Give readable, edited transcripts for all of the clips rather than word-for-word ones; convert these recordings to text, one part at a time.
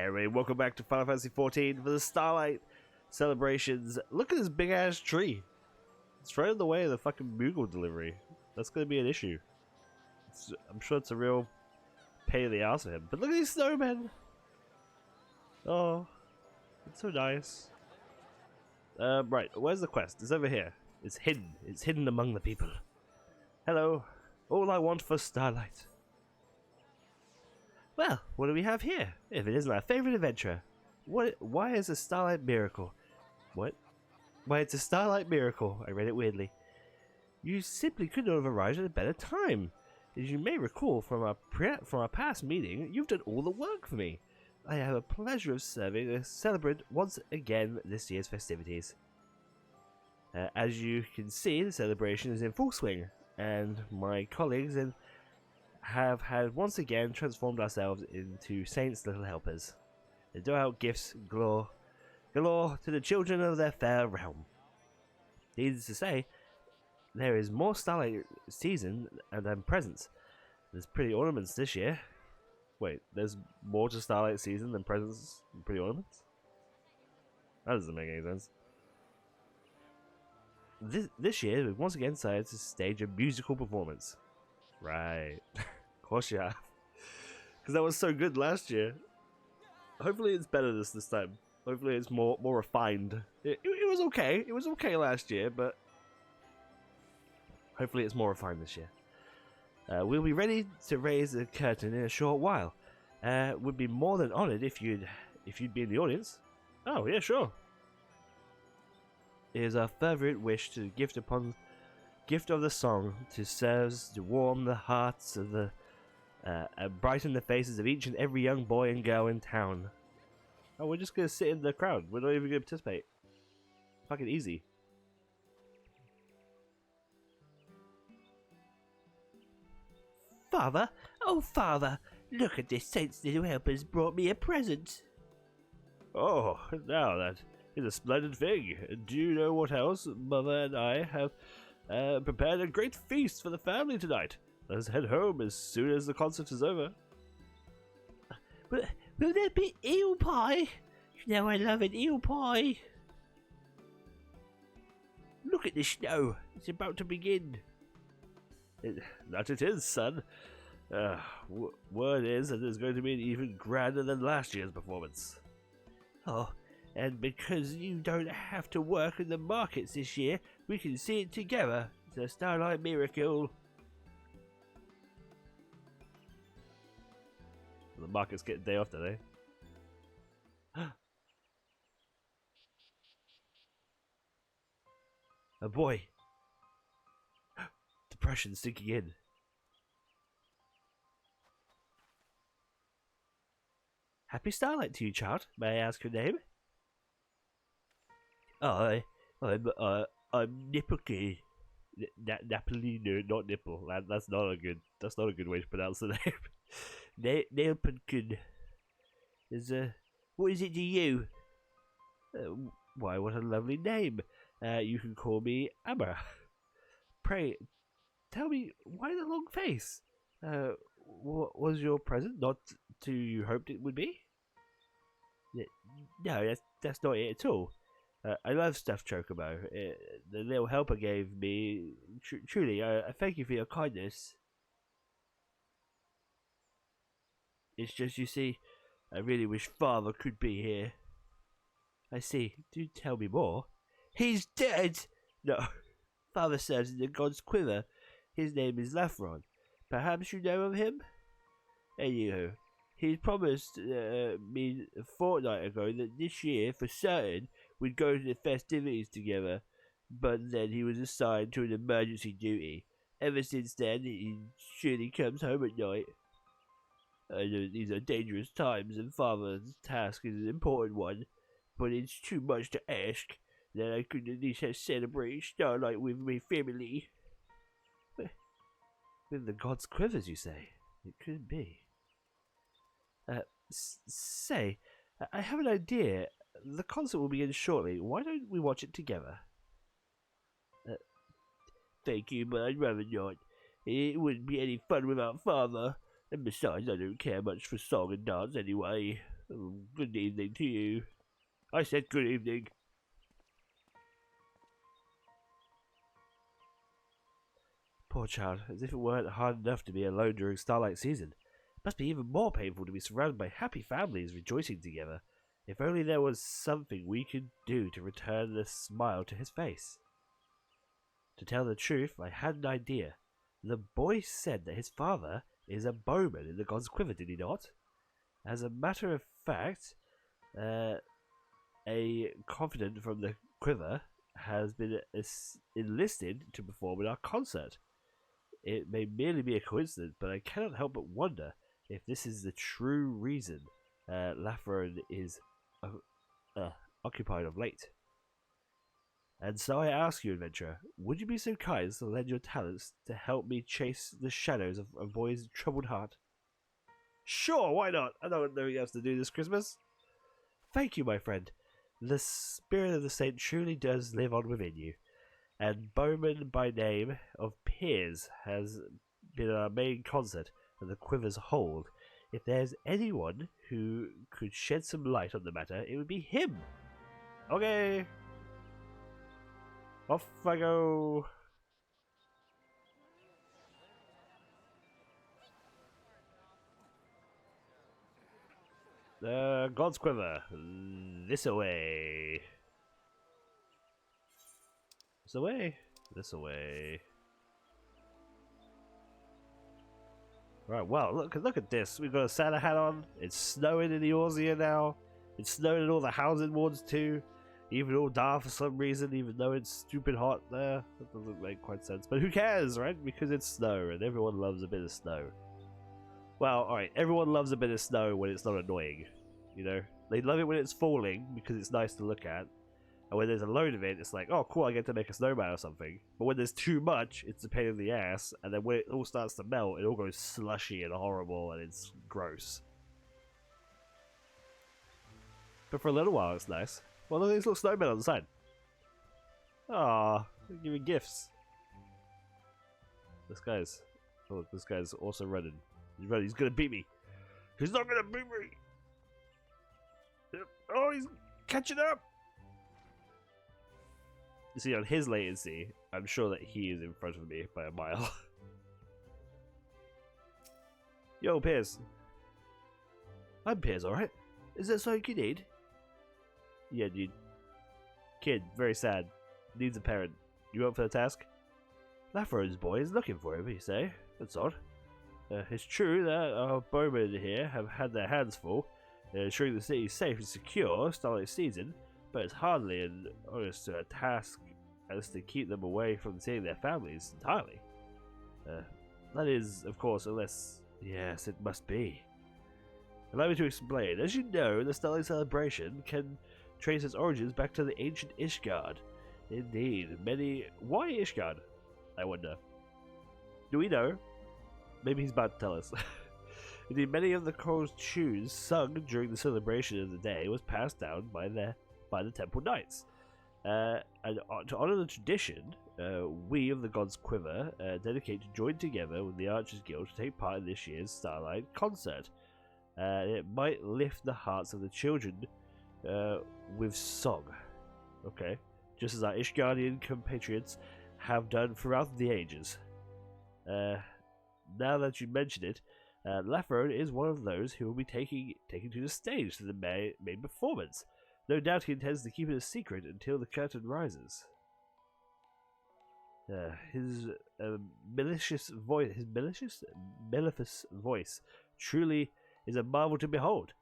Hey everybody, welcome back to Final Fantasy XIV for the Starlight celebrations. Look at this big ass tree. It's right in the way of the fucking Moogle delivery. That's gonna be an issue. I'm sure it's a real pain in the ass for him. But look at these snowmen! Oh, it's so nice. Right, where's the quest? It's over here. It's hidden. It's hidden among the people. Hello. All I want for Starlight. Well, what do we have here? If it isn't our favorite adventurer. Why is a Starlight Miracle? What? Why, it's a Starlight Miracle. I read it weirdly. You simply could not have arrived at a better time. As you may recall from our past meeting, you've done all the work for me. I have a pleasure of serving a celebrant once again this year's festivities. As you can see, the celebration is in full swing, and my colleagues have once again transformed ourselves into saints' little helpers. They do out gifts galore to the children of their fair realm. Needless to say, there is more Starlight season than presents. There's pretty ornaments this year. Wait, there's more to Starlight season than presents and pretty ornaments? That doesn't make any sense. This year, we've once again decided to stage a musical performance. Right. Of course you have. Because that was so good last year. Hopefully it's better this time. Hopefully it's more refined. It was okay. It was okay last year, but hopefully it's more refined this year. We'll be ready to raise the curtain in a short while. Would be more than honoured if you'd be in the audience. Oh yeah, sure. It is our fervent wish to gift of the song to serve to warm the hearts of the and brighten the faces of each and every young boy and girl in town. Oh, we're just gonna sit in the crowd. We're not even gonna participate. Fucking easy. Father? Oh, Father! Look at this saint's little helper's brought me a present. Oh, now that is a splendid thing. Do you know what else? Mother and I have prepared a great feast for the family tonight. Let's head home as soon as the concert is over. Will there be eel pie? You know I love an eel pie. Look at the snow. It's about to begin. That it is, son. Word is that it's going to be even grander than last year's performance. Oh, and because you don't have to work in the markets this year, we can see it together. It's a Starlight Miracle. The markets get a day off today. Oh boy. Depression sinking in. Happy Starlight to you, child. May I ask your name? I'm Nipplekey. Napolino, not nipple. That's not a good way to pronounce the name. Nipplekey. What is it to you? Why, what a lovely name. You can call me Amma. Pray, tell me, why the long face? What was your present not to you hoped it would be? No, that's not it at all. I love stuffed chocobo. The little helper gave me. Truly, I thank you for your kindness. It's just, you see, I really wish Father could be here. I see. Do tell me more. He's dead! No. Father serves in the God's Quiver. His name is Lathron. Perhaps you know of him? Anywho, he promised me a fortnight ago that this year, for certain, we'd go to the festivities together, but then he was assigned to an emergency duty. Ever since then, he surely comes home at night. I know these are dangerous times, and Father's task is an important one, but it's too much to ask that I could at least celebrate Starlight with my family. With the God's Quivers, you say? It could be. Say, I have an idea. The concert will begin shortly. Why don't we watch it together? Thank you, but I'd rather not. It wouldn't be any fun without Father. And besides, I don't care much for song and dance anyway. Good evening to you. I said good evening. Poor child, as if it weren't hard enough to be alone during Starlight season. It must be even more painful to be surrounded by happy families rejoicing together. If only there was something we could do to return the smile to his face. To tell the truth, I had an idea. The boy said that his father is a bowman in the God's Quiver, did he not? As a matter of fact, a confidant from the Quiver has been enlisted to perform in our concert. It may merely be a coincidence, but I cannot help but wonder if this is the true reason Laffron is occupied of late. And so I ask you, adventurer, would you be so kind as to lend your talents to help me chase the shadows of a boy's troubled heart? Sure, why not? I don't know what else to do this Christmas. Thank you, my friend. The spirit of the saint truly does live on within you. And Bowman by name of Piers has been our main concert at the Quiver's hold. If there's anyone who could shed some light on the matter, it would be him. Okay. Off I go. God's Quiver. This away. This away. This away. Right, well, look at this. We've got a Santa hat on. It's snowing in the Eorzea now. It's snowing in all the housing wards too. Even all dark for some reason, even though it's stupid hot there. That doesn't make quite sense. But who cares, right? Because it's snow, and everyone loves a bit of snow. Well, alright, everyone loves a bit of snow when it's not annoying. You know? They love it when it's falling, because it's nice to look at. And when there's a load of it, it's like, oh cool, I get to make a snowman or something. But when there's too much, it's a pain in the ass, and then when it all starts to melt, it all goes slushy and horrible, and it's gross. But for a little while, it's nice. Well, look at these little snowmen on the side. Aww, they're giving gifts. This guy's also running. He's running, he's gonna beat me. He's not gonna beat me! Oh, he's catching up! You see, on his latency, I'm sure that he is in front of me by a mile. Yo, Piers. I'm Piers, alright? Is that something you need? Yeah, dude. Kid, very sad. Needs a parent. You up for the task? Laffron's boy is looking for him, you say? That's odd. It's true that our bowmen here have had their hands full, ensuring the city is safe and secure Starlight season, but it's hardly an honest task as to keep them away from seeing their families entirely. That is, of course, unless... Yes, it must be. Allow me to explain. As you know, the Starlight celebration can trace its origins back to the ancient Ishgard. Indeed, many... Why Ishgard? I wonder. Do we know? Maybe he's about to tell us. Indeed, many of the chorus tunes sung during the celebration of the day was passed down by the Temple Knights. And to honor the tradition, we of the God's Quiver dedicate to join together with the Archers Guild to take part in this year's Starlight concert. It might lift the hearts of the children with song. Okay. Just as our Ishgardian compatriots have done throughout the ages. Now that you mention it, Laffron is one of those who will be taking to the stage for the main performance. No doubt he intends to keep it a secret until the curtain rises. His malicious voice truly is a marvel to behold.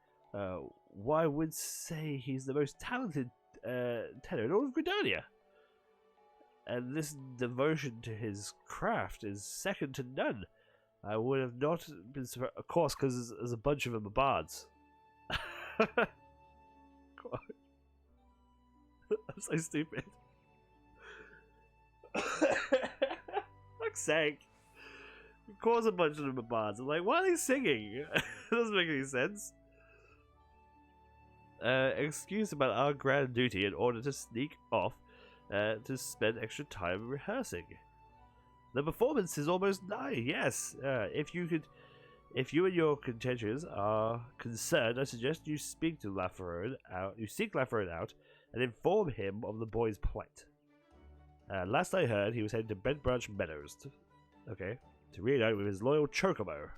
Why would say he's the most talented tenor in all of Gridania? And this devotion to his craft is second to none. I would have not been surprised, of course, because there's a bunch of them are bards. I'm so stupid. Fuck's sake. Of course a bunch of them are bards. I'm like, why are they singing? It doesn't make any sense. Excuse about our grand duty in order to sneak off to spend extra time rehearsing. The performance is almost nigh, yes. If you could If you and your contentions are concerned, I suggest you speak to Laferode out. You seek Laferode out and inform him of the boy's plight. Last I heard, he was heading to Bent Branch Meadows. To reunite with his loyal Chocobo.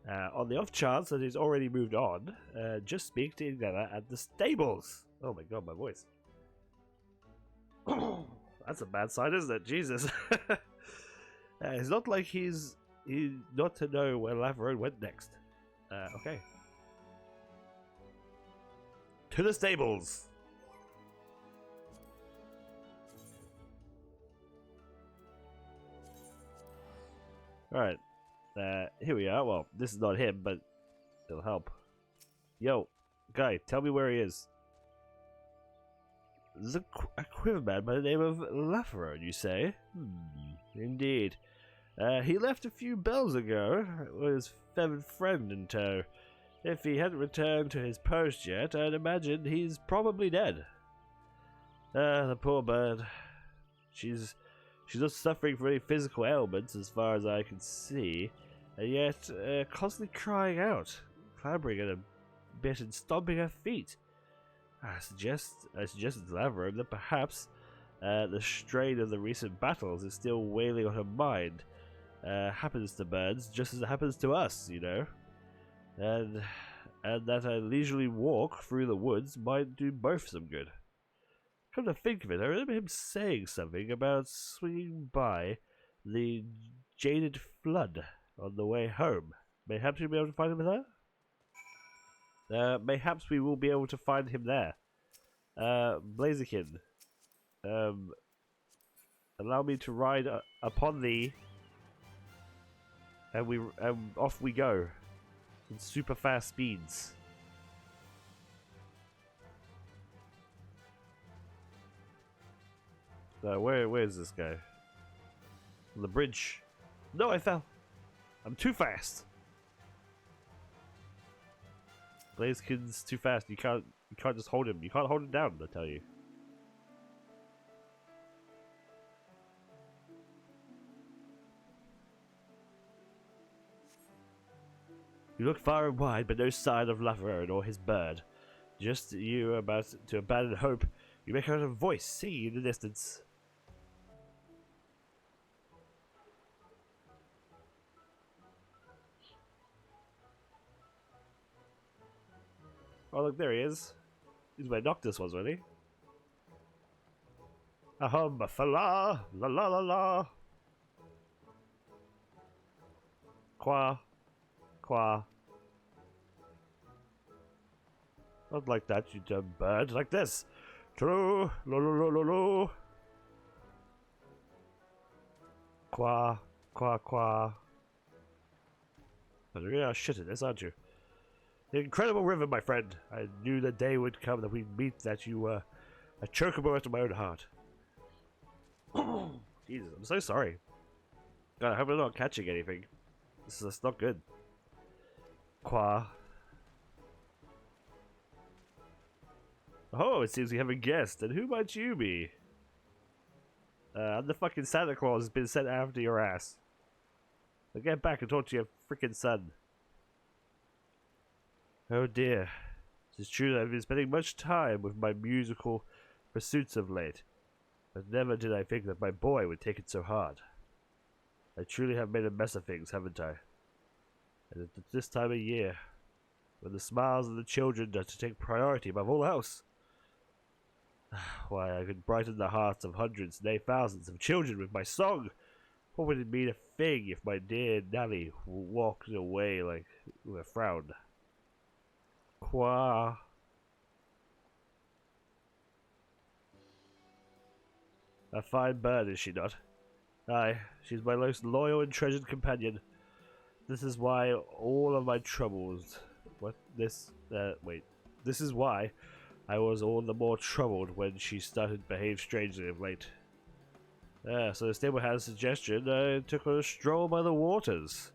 On the off chance that he's already moved on, just speak to Ingana at the stables. Oh my god, my voice. That's a bad sign, isn't it? Jesus. It's not like he's not to know where Laferode went next. Okay. To the stables. Alright. Here we are. Well, this is not him, but it'll help. Yo, guy, tell me where he is. There's a quiverman by the name of Laferode, you say? Indeed. He left a few bells ago, with his feathered friend in tow. If he hadn't returned to his post yet, I'd imagine he's probably dead. The poor bird. She's not suffering from any physical ailments as far as I can see, and yet constantly crying out, clambering at a bit and stomping her feet. I suggested to Laverone that perhaps the strain of the recent battles is still wailing on her mind. Happens to birds just as it happens to us, you know. And that a leisurely walk through the woods might do both some good. Come to think of it, I remember him saying something about swinging by the Jaded Flood on the way home. Mayhaps you'll be able to find him there? Mayhaps we will be able to find him there. Blaziken, allow me to ride upon thee, and off we go in super fast speeds. Where is this guy? On the bridge. No, I fell. I'm too fast. Blaziken's too fast. You can't just hold him. You can't hold him down, I tell you. You look far and wide, but no sign of Laverone or his bird. Just you about to abandon hope. You make out a voice singing in the distance. Oh look, there he is. He's where Noctis was, wasn't he? Ahum, fa la la la la la. Qua. Not like that, you dumb bird. Like this. True. Lo lo lo lo lo. Qua. But you are shit at this, aren't you? The incredible river, my friend. I knew the day would come that we'd meet, that you were a chocobo after my own heart. Jesus, I'm so sorry. God, I hope I'm not catching anything. That's not good. Qua. Oh, it seems we have a guest, and who might you be? I'm the fucking Santa Claus has been sent after your ass. Now get back and talk to your freaking son. Oh dear. It is true that I've been spending much time with my musical pursuits of late, but never did I think that my boy would take it so hard. I truly have made a mess of things, haven't I? And at this time of year, when the smiles of the children are to take priority above all else. Why, I could brighten the hearts of hundreds, nay thousands of children with my song. What would it mean a thing if my dear Nanny walked away like with a frown? Qua. A fine bird, is she not? Aye, she's my most loyal and treasured companion. This is why all of my troubles... This is why I was all the more troubled when she started to behave strangely of late. So the stable had a suggestion. I took a stroll by the waters.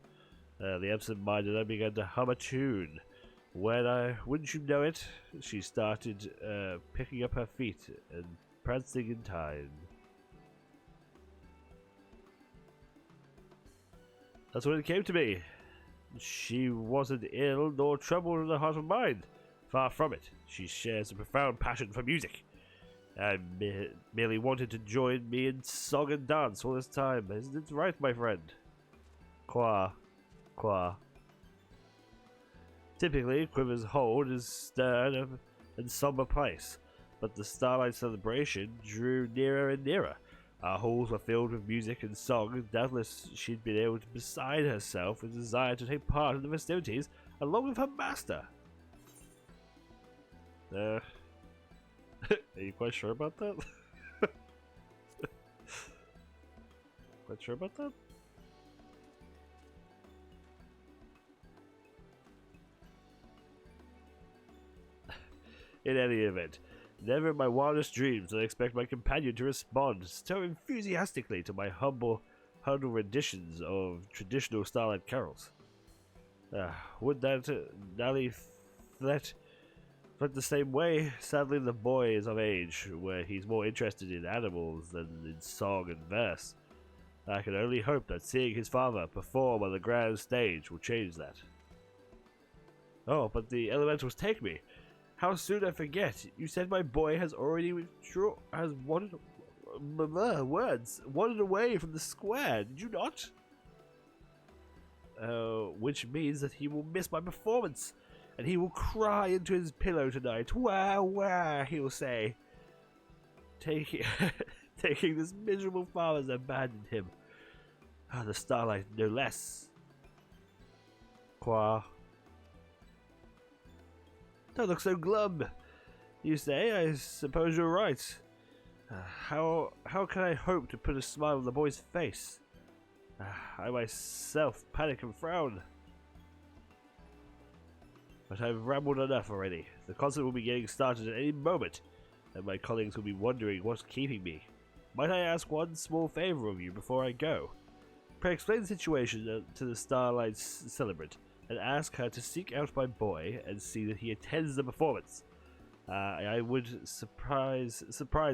The absent-minded I began to hum a tune. When wouldn't you know it, she started picking up her feet and prancing in time. That's when it came to me. She wasn't ill nor troubled in her heart or mind. Far from it. She shares a profound passion for music. I merely wanted to join me in song and dance all this time. Isn't it right, my friend? Qua. Typically, Quiver's hold is stern and somber place, but the Starlight celebration drew nearer and nearer. Our halls were filled with music and song, and doubtless she'd been able to beside herself with desire to take part in the festivities along with her master. Are you quite sure about that? Quite sure about that? In any event, never in my wildest dreams did I expect my companion to respond so enthusiastically to my humble renditions of traditional Starlight carols. Would that Nally fled the same way? Sadly, the boy is of age, where he's more interested in animals than in song and verse. I can only hope that seeing his father perform on the grand stage will change that. Oh, but the elementals take me. How soon I forget! You said my boy has already wandered away from the square. Did you not? Which means that he will miss my performance, and he will cry into his pillow tonight. Wah wah, he will say. Taking this miserable father's abandoned him. The Starlight, no less. Qua. Don't look so glum, you say. I suppose you're right. How can I hope to put a smile on the boy's face? I myself panic and frown. But I've rambled enough already. The concert will be getting started at any moment, and my colleagues will be wondering what's keeping me. Might I ask one small favor of you before I go? Pray explain the situation to the Starlight celebrant, and ask her to seek out my boy and see that he attends the performance. I would surprise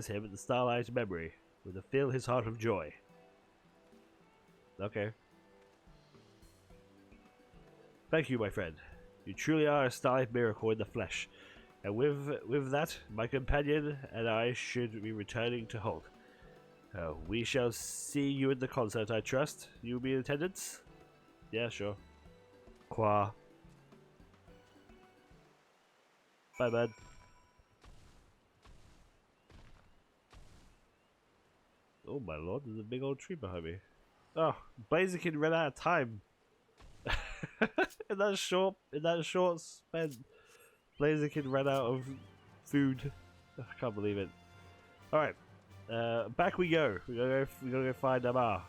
him at the Starlight memory, to fill his heart with joy. Okay. Thank you, my friend. You truly are a Starlight miracle in the flesh. And with that, my companion and I should be returning to Holt. We shall see you at the concert, I trust. You'll be in attendance? Yeah, sure. Qua. Bye, bud. Oh my lord, there's a big old tree behind me. Oh, Blaziken ran out of time. in that short span, Blaziken ran out of food. I can't believe it. Alright. Back we go. We gotta go find Amar.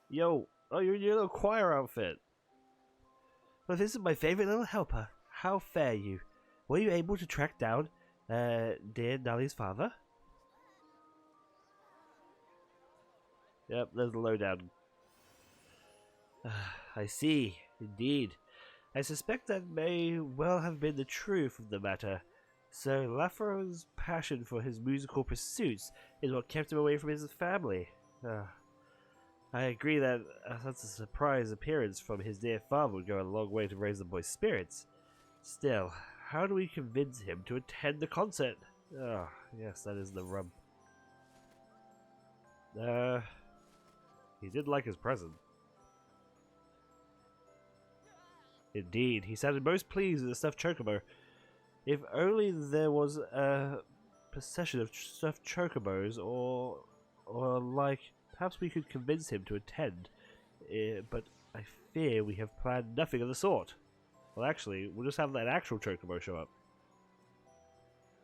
Yo, oh, you're in your little choir outfit. Well, this is my favorite little helper. How fare you? Were you able to track down dear Nally's father? Yep, there's the lowdown. I see, indeed. I suspect that may well have been the truth of the matter. So Lafro's passion for his musical pursuits is what kept him away from his family. I agree that such a surprise appearance from his dear father would go a long way to raise the boy's spirits. Still, how do we convince him to attend the concert? Ah, yes, that is the rub. He did like his present. Indeed, he sounded most pleased with the stuffed chocobo. If only there was a procession of stuffed chocobos, or like, perhaps we could convince him to attend. But I fear we have planned nothing of the sort. Well, actually, we'll just have that actual chocobo show up.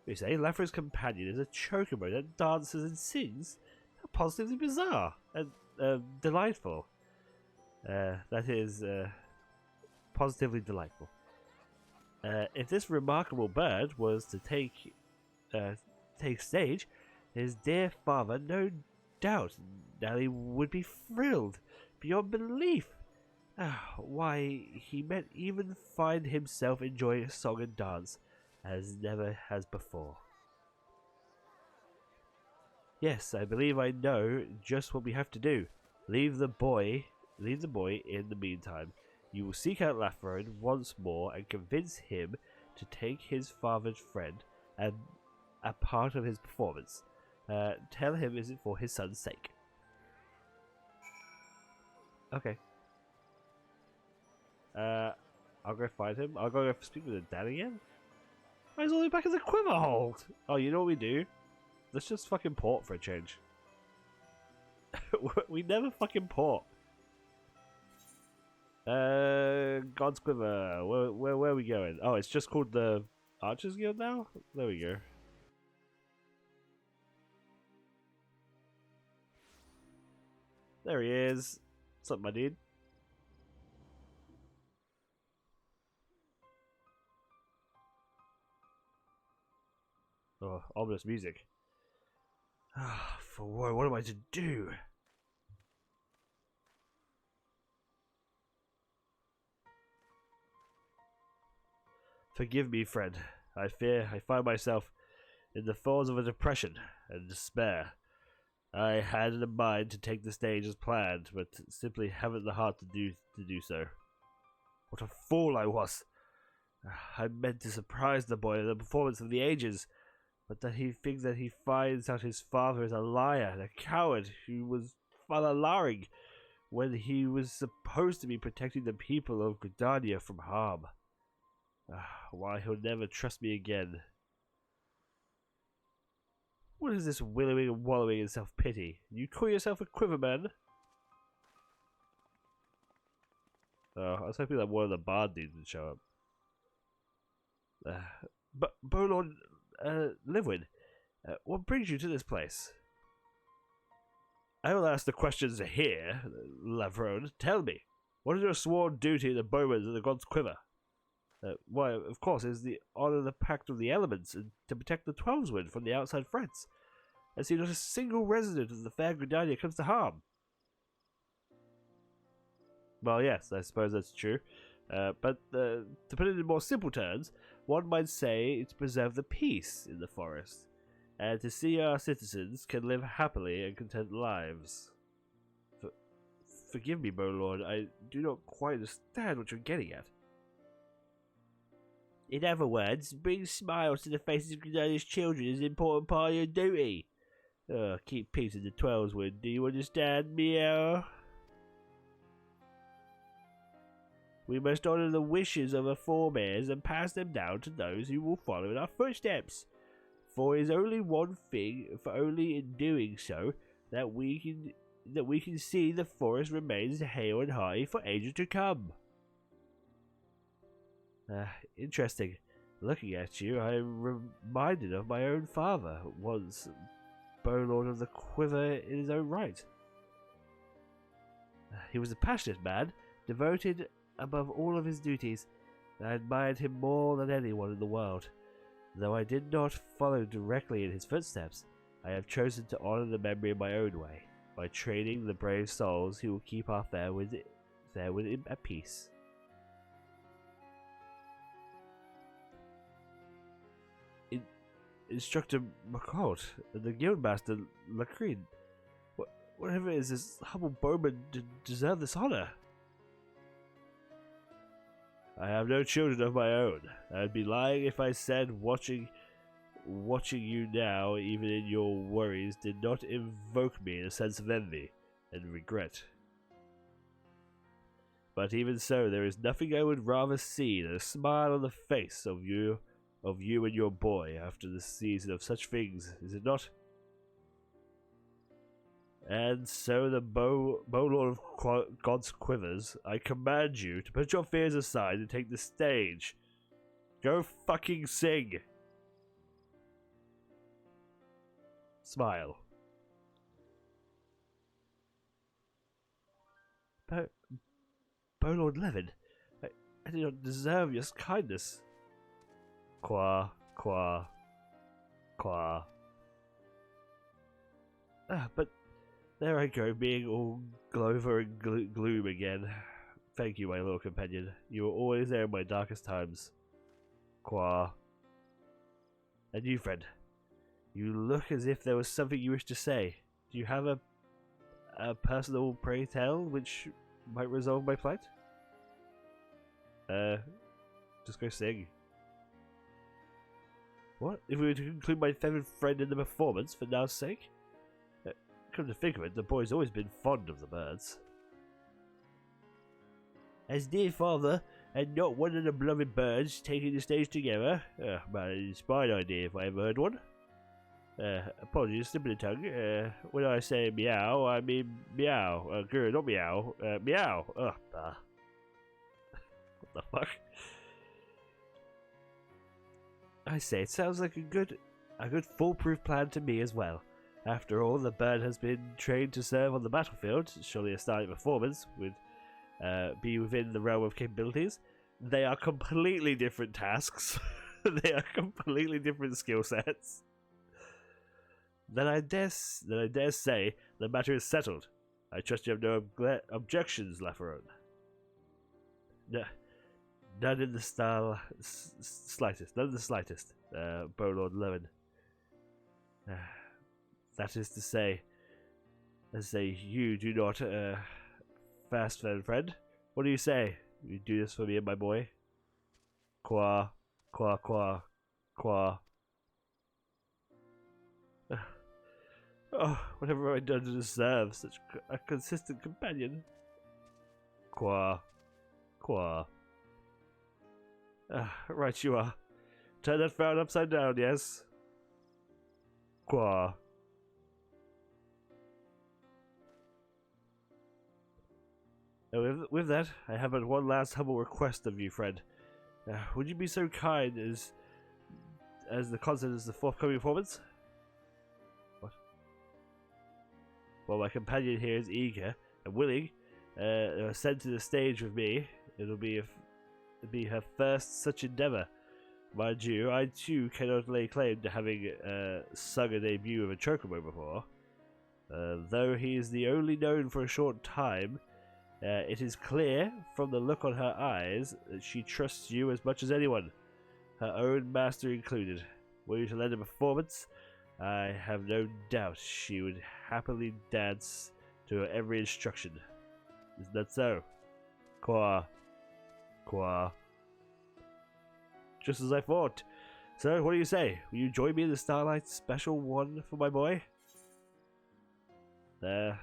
You say Lafro's companion is a chocobo that dances and sings? How positively bizarre and delightful. That is positively delightful. If this remarkable bird was to take stage, his dear father, no doubt, Nally would be thrilled beyond belief. Why, he might even find himself enjoying a song and dance as never has before. Yes, I believe I know just what we have to do. Leave the boy in the meantime. You will seek out Lathrone once more and convince him to take his father's friend and a part of his performance. Tell him is it for his son's sake. Okay. I'll go find him. I'll go speak with his dad again. Oh, he's only back in the quiver hold. Oh, you know what we do? Let's just fucking port for a change. We never fucking port. God's Quiver. Where are we going? Oh, it's just called the Archers Guild now? There we go. There he is. What's up, my dude? Oh, ominous music. For what am I to do? Forgive me, friend. I fear I find myself in the thorns of a depression and despair. I had in mind to take the stage as planned, but simply haven't the heart to do so. What a fool I was! I meant to surprise the boy in the performance of the ages, but that he thinks that he finds out his father is a liar and a coward who was Father Laring when he was supposed to be protecting the people of Gridania from harm. Why, he'll never trust me again. What is this willowing and wallowing in self-pity? You call yourself a quiverman? Oh, I was hoping that one of the bard dudes would show up. But Bolord, Livwin, what brings you to this place? I will ask the questions here, Lavrone. Tell me, what is your sworn duty in the bowmen of the God's Quiver? Why, of course, it is the honor of the Pact of the Elements and to protect the Twelveswood from the outside threats. I see not a single resident of the fair Gridania comes to harm. Well, yes, I suppose that's true. But to put it in more simple terms, one might say it's to preserve the peace in the forest, and to see our citizens can live happily and content lives. Forgive me, Bolord, I do not quite understand what you're getting at. In other words, bring smiles to the faces of Gridania's children is an important part of your duty. Keep peace in the Twelveswood, do you understand, meow? We must honour the wishes of our forebears and pass them down to those who will follow in our footsteps. For it is only one thing, for only in doing so, that we can see the forest remains hale and hearty for ages to come. Interesting. Looking at you, I am reminded of my own father, once Bowlord of the Quiver in his own right. He was a passionate man, devoted above all of his duties, and I admired him more than anyone in the world. Though I did not follow directly in his footsteps, I have chosen to honour the memory in my own way, by training the brave souls who will keep our Fairwood at peace. Instructor McCall and the Guildmaster Lacrine. Whatever it is, this humble bowman deserve this honor. I have no children of my own. I'd be lying if I said watching you now, even in your worries, did not invoke me a sense of envy and regret. But even so, there is nothing I would rather see than a smile on the face of you and your boy after the season of such things, is it not? And so the Bowlord of God's Quivers, I command you to put your fears aside and take the stage. Go fucking sing! Smile. Bowlord Levin, I do not deserve your kindness. Qua. But there I go, being all Glover and gloom again. Thank you, my little companion. You were always there in my darkest times. Qua. And you, friend. You look as if there was something you wish to say. Do you have a personal pray tell which might resolve my plight? Just go sing. What? If we were to include my feathered friend in the performance, for now's sake? Come to think of it, the boy's always been fond of the birds. As dear father, and not one of the beloved birds taking the stage together. But it's my idea if I ever heard one. Apologies, slip of the tongue. When I say meow, I mean meow. Good, not meow. Meow. Ugh, bah. What the fuck? I say, it sounds like a good foolproof plan to me as well. After all, the bird has been trained to serve on the battlefield. Surely a starlight performance would be within the realm of capabilities. They are completely different tasks. They are completely different skill sets. Then I dare say the matter is settled. I trust you have no objections, Laferone. No, none in the slightest. None in the slightest, Bowlord Lewin. That is to say, you do not, fast friend. What do you say? You do this for me and my boy? Qua. Oh, whatever have I done to deserve such a consistent companion? Qua. Right you are. Turn that frown upside down, yes? Qua. With that, I have but one last humble request of you, friend. Would you be so kind as the concert is the forthcoming performance? What? Well, my companion here is eager and willing to ascend to the stage with me. It'll be her first such endeavour. Mind you, I too cannot lay claim to having sung a debut of a chocobo before. Though he is the only known for a short time, it is clear from the look on her eyes that she trusts you as much as anyone, her own master included. Were you to lend a performance, I have no doubt she would happily dance to her every instruction. Isn't that so? Qua. Just as I thought. So, what do you say? Will you join me in the Starlight special one for my boy? There.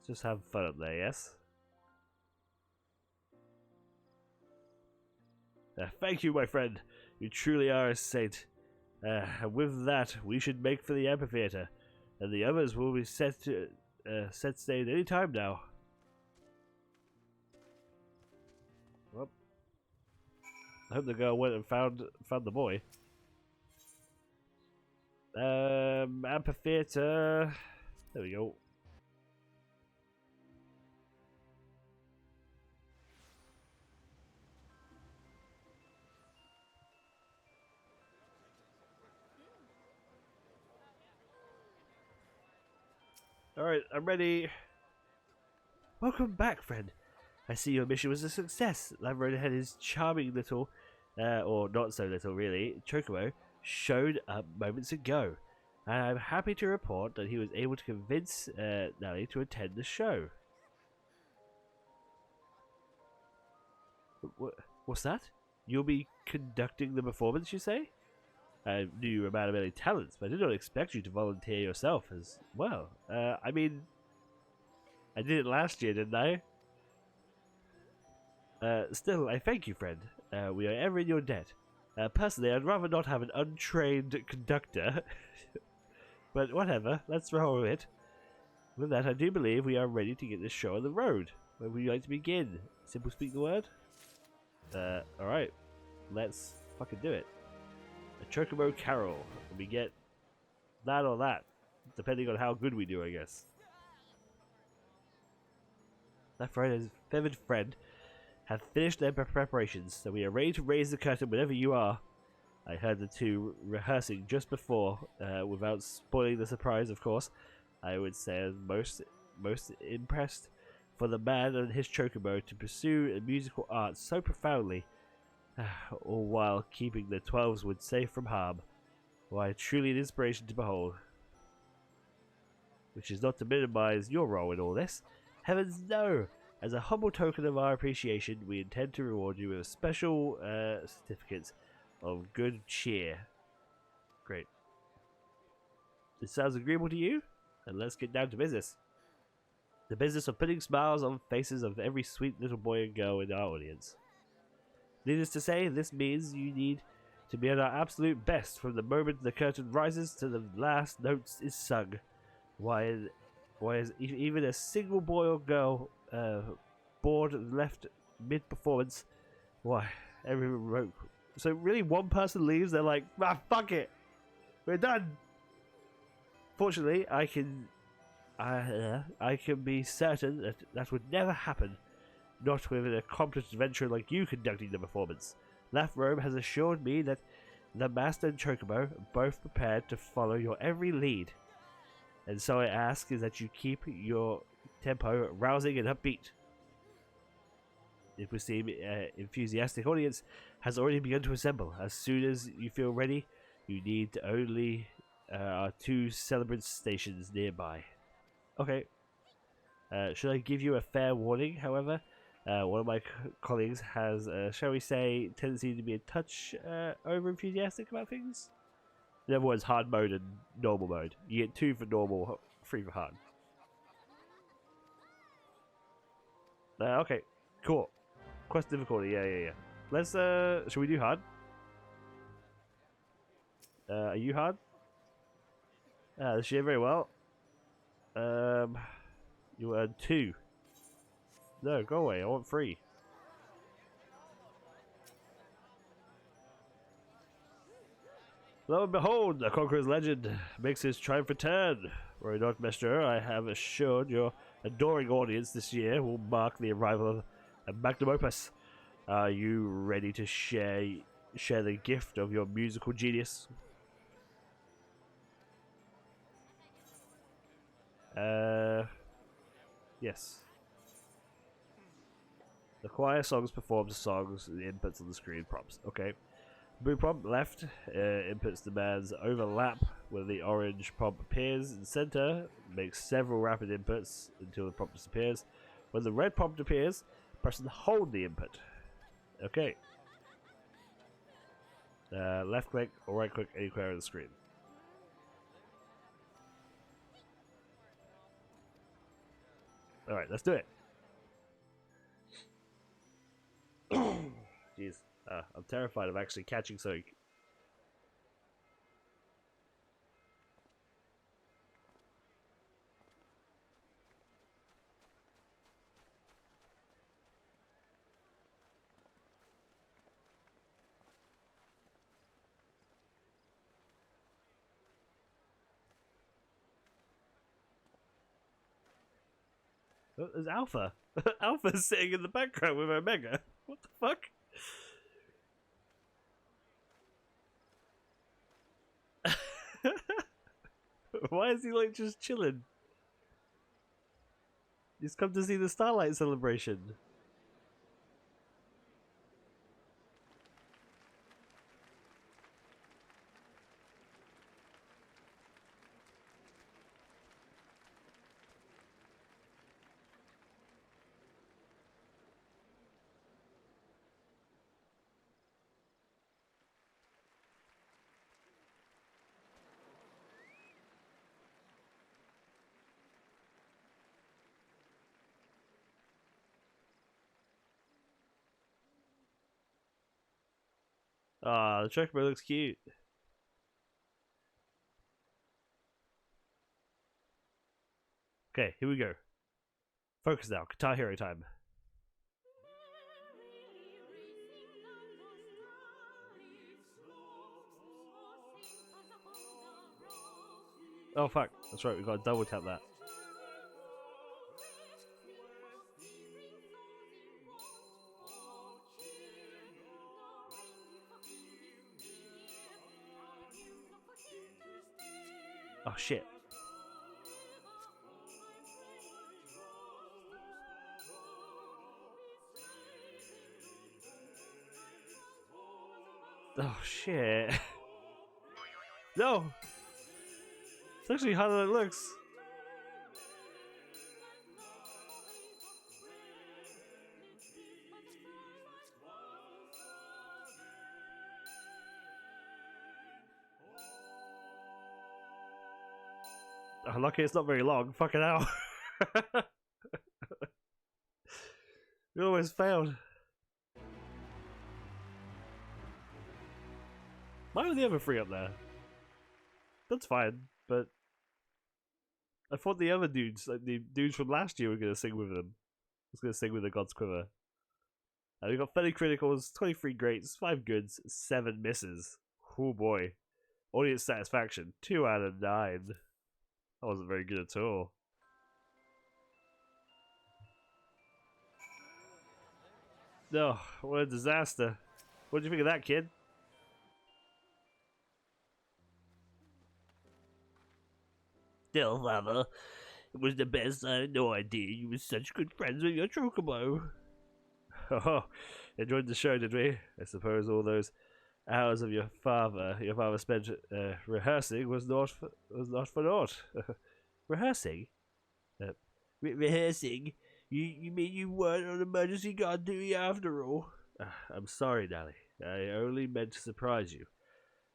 Just have fun up there, yes? Thank you, my friend. You truly are a saint. And with that, we should make for the amphitheater, and the others will be set stage any time now. Well, I hope the girl went and found the boy. Amphitheater. There we go. Alright, I'm ready. Welcome back, friend. I see your mission was a success. Laverone had his charming little, or not so little really, chocobo showed up moments ago. And I'm happy to report that he was able to convince Nally to attend the show. What's that? You'll be conducting the performance, you say? I knew you were a man of many talents, but I did not expect you to volunteer yourself as well. I mean, I did it last year, didn't I? Still, I thank you, friend. We are ever in your debt. Personally, I'd rather not have an untrained conductor. But whatever, let's roll with it. With that, I do believe we are ready to get this show on the road. Where would you like to begin? Simple speak the word? Alright. Let's fucking do it. A Chocobo Carol. And we get that or that. Depending on how good we do, I guess. That Friday's feathered friend have finished their preparations, so we are ready to raise the curtain whenever you are. I heard the two rehearsing just before, without spoiling the surprise, of course. I would say I was most impressed for the man and his chocobo to pursue a musical art so profoundly, all while keeping the 12's wood safe from harm. Why, truly an inspiration to behold. Which is not to minimize your role in all this. Heavens no! As a humble token of our appreciation, we intend to reward you with a special certificates of good cheer. Great. This sounds agreeable to you? And let's get down to business. The business of putting smiles on faces of every sweet little boy and girl in our audience. Needless to say, this means you need to be at our absolute best from the moment the curtain rises to the last notes is sung. Why is even a single boy or girl bored and left mid-performance? Why, everyone wrote. So really one person leaves, they're like, ah, fuck it, we're done. Fortunately, I can be certain that that would never happen, not with an accomplished adventurer like you conducting the performance. Lafrome has assured me that the Master and Chocobo are both prepared to follow your every lead. And so I ask is that you keep your tempo rousing and upbeat. The enthusiastic audience has already begun to assemble. As soon as you feel ready, you need only our 2 celebrant stations nearby. Okay. Should I give you a fair warning, however? One of my colleagues has, shall we say, tendency to be a touch over enthusiastic about things. The other one's hard mode and normal mode. You get 2 for normal, 3 for hard. Okay, cool. Quest difficulty, yeah. Let's, should we do hard? Are you hard? This year very well. You earned 2. No, go away, I want 3. Lo and behold, the Conqueror's legend makes his triumphant return. Worry not, Master, I have assured your adoring audience this year will mark the arrival of a magnum opus. Are you ready to share the gift of your musical genius? Yes. The choir songs performs songs, the inputs on the screen prompts. Okay. Blue prompt left inputs demands overlap when the orange prompt appears in center, makes several rapid inputs until the prompt disappears. When the red prompt appears, press and hold the input. Okay. Left click or right click anywhere on the screen. Alright, let's do it. Jeez. I'm terrified of actually catching something. Oh, there's Alpha. Alpha's sitting in the background with Omega. What the fuck? Why is he like just chilling? He's come to see the Starlight celebration. Ah, the Chocobo looks cute. Okay, here we go. Focus now. Guitar Hero time. Oh fuck, that's right, we gotta double tap that. Oh shit. Oh shit. No! It's actually harder than it looks. Lucky it's not very long. Fucking hell. We almost failed. Why were the other three up there? That's fine, but I thought the other dudes, like the dudes from last year, were going to sing with them. I was going to sing with the God's Quiver. And we got 30 criticals, 23 greats, 5 goods, 7 misses. Oh boy. Audience satisfaction, 2 out of 9. That wasn't very good at all. No, what a disaster. What did you think of that, kid? Still, Father, it was the best. I had no idea you were such good friends with your chocobo. Oh, enjoyed the show, did we? I suppose all those hours of your father spent rehearsing was not for naught. Rehearsing? Rehearsing? You mean you weren't on emergency guard duty after all? I'm sorry, Nally. I only meant to surprise you.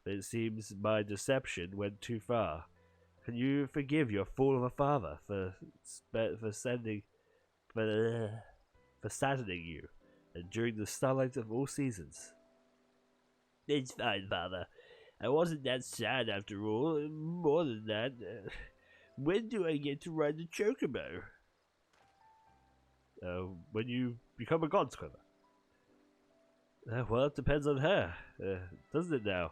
But it seems my deception went too far. Can you forgive your fool of a father for saddening you, and during the starlight of all seasons? It's fine, Father. I wasn't that sad after all. More than that, when do I get to ride the chocobo? When you become a God's Quiver. Well, it depends on her, doesn't it now?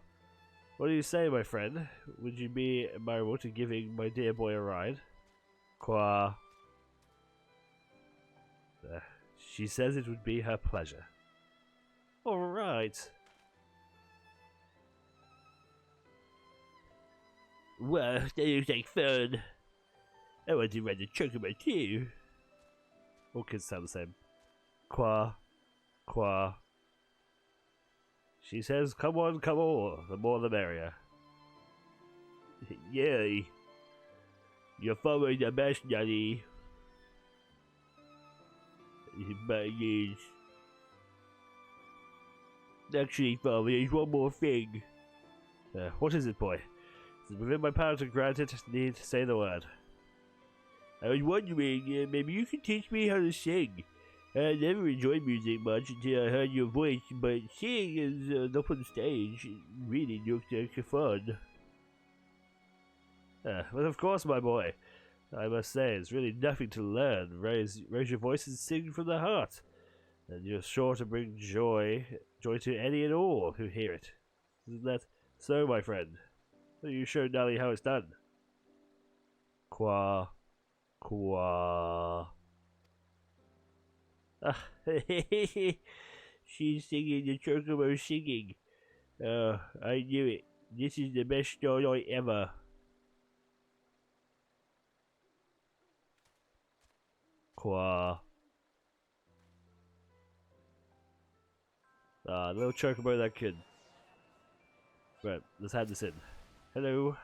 What do you say, my friend? Would you be amenable to giving my dear boy a ride? Qua. She says it would be her pleasure. Alright. Well, that looks like fun. I want to ride the chocobo too. All kids sound the same. Qua. Qua. She says, come on, come on. The more the merrier. Yay. You're following the best, Daddy. But yes. Actually, Father, there's one more thing. What is it, boy? Is it within my power to grant it? Need to say the word. I was wondering, maybe you could teach me how to sing. I never enjoyed music much until I heard your voice, but seeing is up on stage really looked like fun. Well, of course, my boy. I must say, it's really nothing to learn. Raise your voice and sing from the heart, and you're sure to bring joy to any and all who hear it. Isn't that so, my friend? Will you show Nally how it's done? Qua. Qua. She's singing the chocobo singing. I knew it. This is the best starlight ever. Qua. Little chocobo, that kid. Right, let's hand this in. Hello. To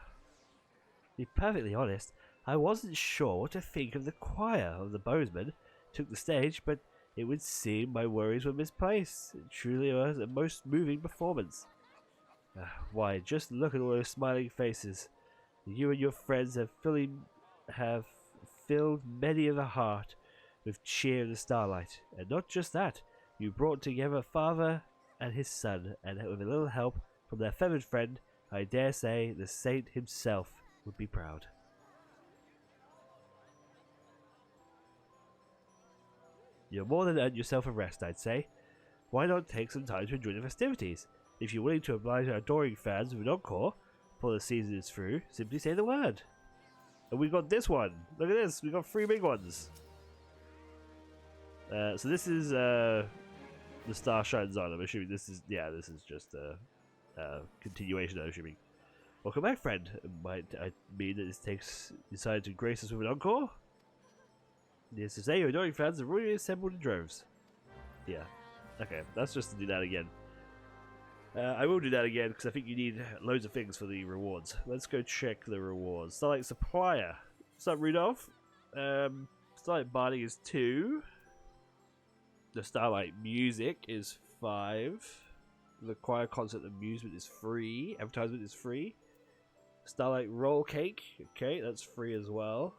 be perfectly honest, I wasn't sure what to think of the choir of the bowsmen took the stage, but it would seem my worries were misplaced. It truly was a most moving performance. Why, just look at all those smiling faces. You and your friends have filled many of the heart with cheer and starlight. And not just that, you brought together father and his son, and with a little help from their feathered friend, I dare say the saint himself would be proud. You're more than earned yourself a rest, I'd say. Why not take some time to enjoy the festivities? If you're willing to oblige our adoring fans with an encore before the season is through, simply say the word. And we got this one. Look at this. We got 3 big ones. So this is the star shines on. I'm assuming this is just a continuation. I'm assuming. Welcome back, friend. Might I mean that this decided to grace us with an encore? Needless to say, your adoring fans have already assembled in droves. Yeah. Okay, that's just to do that again. I will do that again because I think you need loads of things for the rewards. Let's go check the rewards. Starlight Supplier. What's up, Rudolph? Starlight Barding is 2. The Starlight Music is 5. The Choir Concert Amusement is free. Advertisement is free. Starlight roll cake. Okay, that's free as well.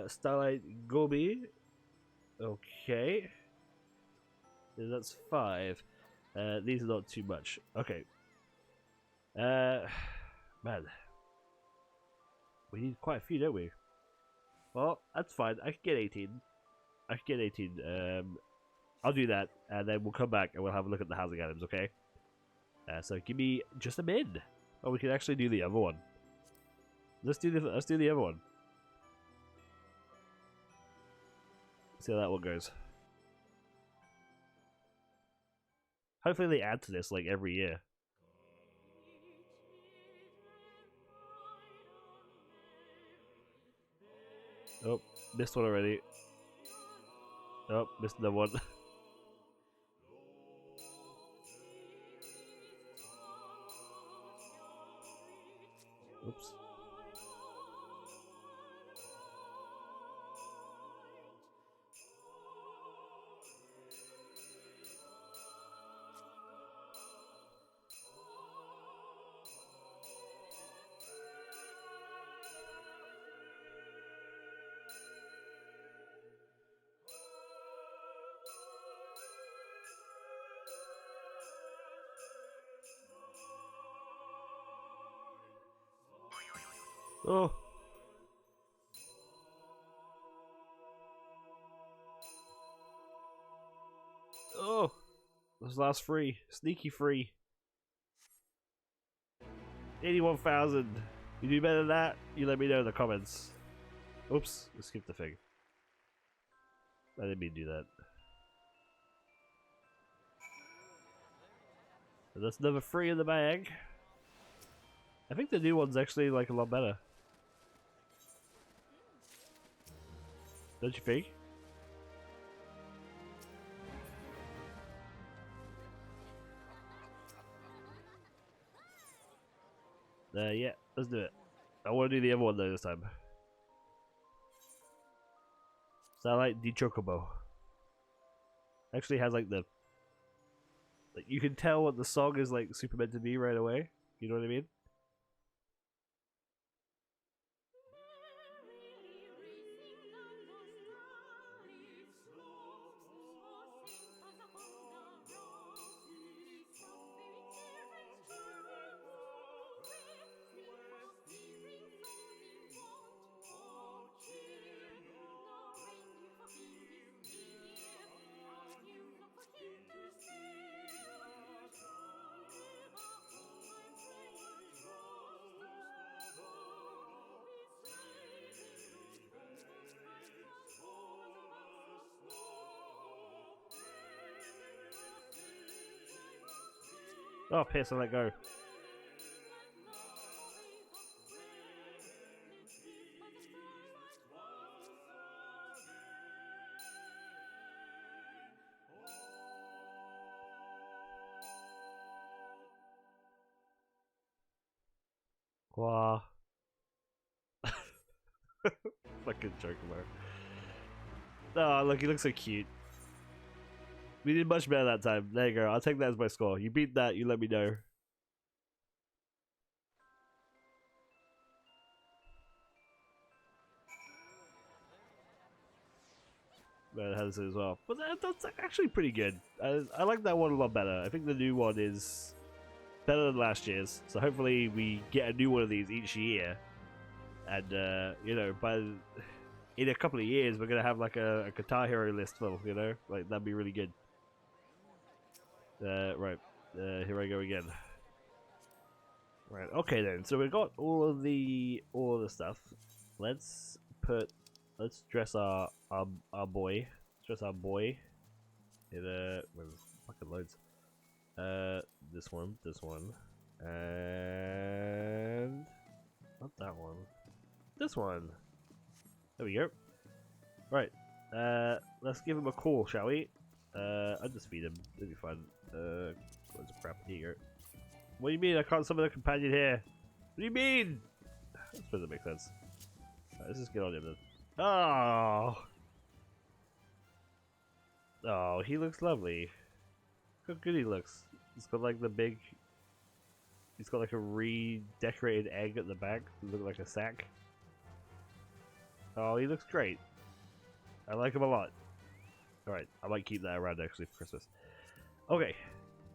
Starlight gobi. Okay. That's 5. These are not too much. Okay. Man. We need quite a few, don't we? Well, that's fine. I can get 18. I can get 18. I'll do that, and then we'll come back and we'll have a look at the housing items, okay? So give me just a min. Oh, we can actually do the other one. Let's do the other one. See how that one goes. Hopefully they add to this like every year. Oh, missed one already. Oh, missed another one. Oops. Oh. Oh. Those last 3. Sneaky free. 81,000. You do better than that? You let me know in the comments. Oops. I skipped the thing. I didn't mean to do that. And that's another 3 in the bag. I think the new one's actually like a lot better. Don't you think? Yeah, let's do it. I want to do the other one though this time. Starlight de Chocobo. Actually has like the... Like you can tell what the song is like super meant to be right away. You know what I mean? Oh, piss, I let go. Wow. Fucking Chocobo. Oh, look, he looks so cute. We did much better that time. There you go. I'll take that as my score. You beat that, you let me know. That has it as well. But that's actually pretty good. I like that one a lot better. I think the new one is better than last year's. So hopefully we get a new one of these each year. And, you know, in a couple of years, we're going to have like a Guitar Hero list full, you know? Like, that'd be really good. Right. Here I go again. Right. Okay then. So we've got all of the stuff. Let's dress our boy. Let's dress our boy. In fucking loads. This one, and not that one. This one. There we go. Right. Let's give him a call, shall we? I'll just feed him. It'll be fun. Loads of crap. Here you go. What do you mean I can't summon a companion here? What do you mean? I suppose that makes sense. Right, let's just get on him then. Oh! Oh, he looks lovely. Look how good he looks. He's got like the big... He's got like a redecorated egg at the back. Look like a sack. Oh, he looks great. I like him a lot. Alright, I might keep that around actually for Christmas. Okay,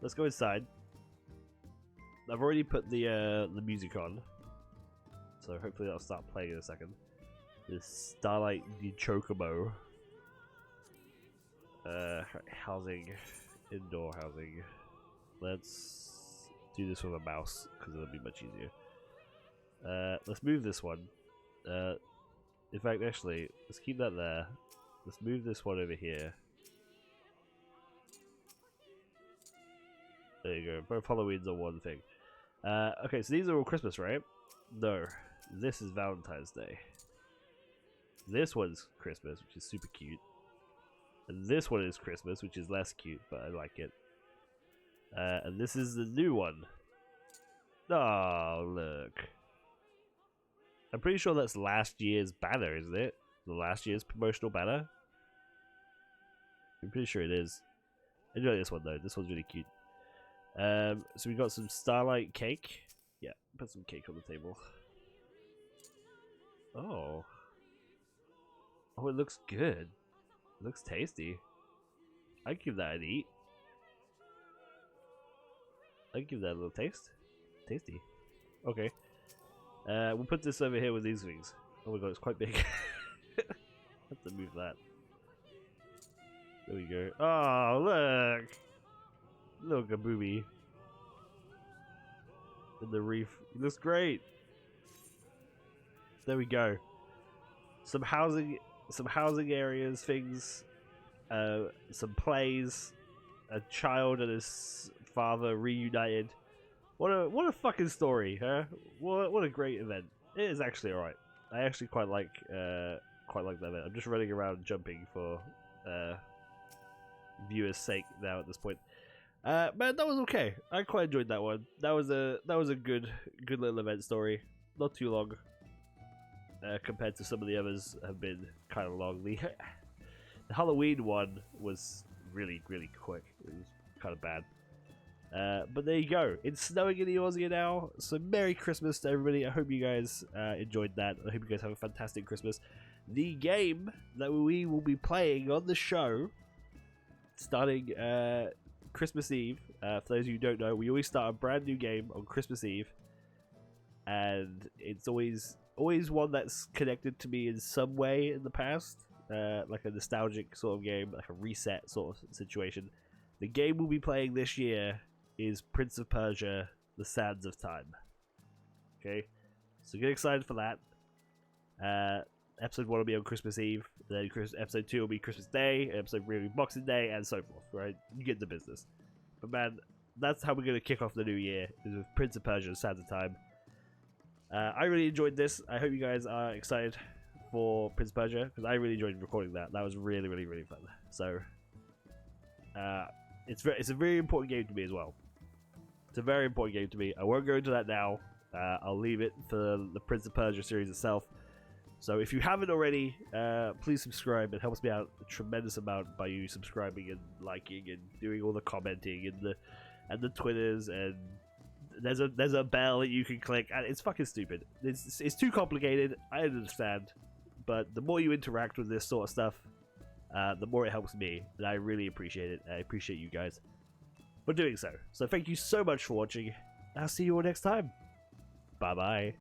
let's go inside. I've already put the music on, so hopefully that'll start playing in a second. This Starlight the Chocobo. Housing, indoor housing. Let's do this with a mouse because it'll be much easier. Let's move this one. In fact, actually, let's keep that there. Let's move this one over here. There you go. Both Halloweens are one thing. Okay, so these are all Christmas, right? No. This is Valentine's Day. This one's Christmas, which is super cute. And this one is Christmas, which is less cute, but I like it. And this is the new one. Oh, look. I'm pretty sure that's last year's banner, isn't it? The last year's promotional banner? I'm pretty sure it is. I enjoy this one though. This one's really cute. So we got some Starlight cake. Yeah, put some cake on the table. Oh. Oh, it looks good. It looks tasty. I'd give that an eat. I'd give that a little taste. Tasty. Okay. We'll put this over here with these things. Oh my god, it's quite big. Have to move that. There we go. Oh, look! Look, a booby. In the reef. It looks great. There we go. Some housing areas, things. Some plays. A child and his father reunited. What a fucking story, huh? What a great event. It is actually alright. I actually quite like that event. I'm just running around jumping for viewers' sake now at this point. Man, that was okay. I quite enjoyed that one. That was a good little event story. Not too long. Compared to some of the others have been kind of long. The Halloween one was really quick. It was kind of bad. But there you go. It's snowing in the Aussie now, so Merry Christmas to everybody. I hope you guys enjoyed that. I hope you guys have a fantastic Christmas. The game that we will be playing on the show, starting Christmas Eve. For those of you who don't know, we always start a brand new game on Christmas Eve, and it's always one that's connected to me in some way in the past, like a nostalgic sort of game, like a reset sort of situation. The game we'll be playing this year is Prince of Persia: The Sands of Time. Okay, so get excited for that. Episode 1 will be on Christmas Eve, then episode 2 will be Christmas Day, episode 3 will be Boxing Day, and so forth, right? You get the business. But man, that's how we're going to kick off the new year, is with Prince of Persia: The Sands of Time. I really enjoyed this. I hope you guys are excited for Prince of Persia, because I really enjoyed recording that. That was really fun. So, it's a very important game to me as well. It's a very important game to me. I won't go into that now. I'll leave it for the Prince of Persia series itself. So if you haven't already, please subscribe. It helps me out a tremendous amount by you subscribing and liking and doing all the commenting and the Twitters, and there's a bell that you can click. And it's fucking stupid. It's too complicated. I understand, but the more you interact with this sort of stuff, the more it helps me, and I really appreciate it. I appreciate you guys for doing so. So thank you so much for watching. I'll see you all next time. Bye bye.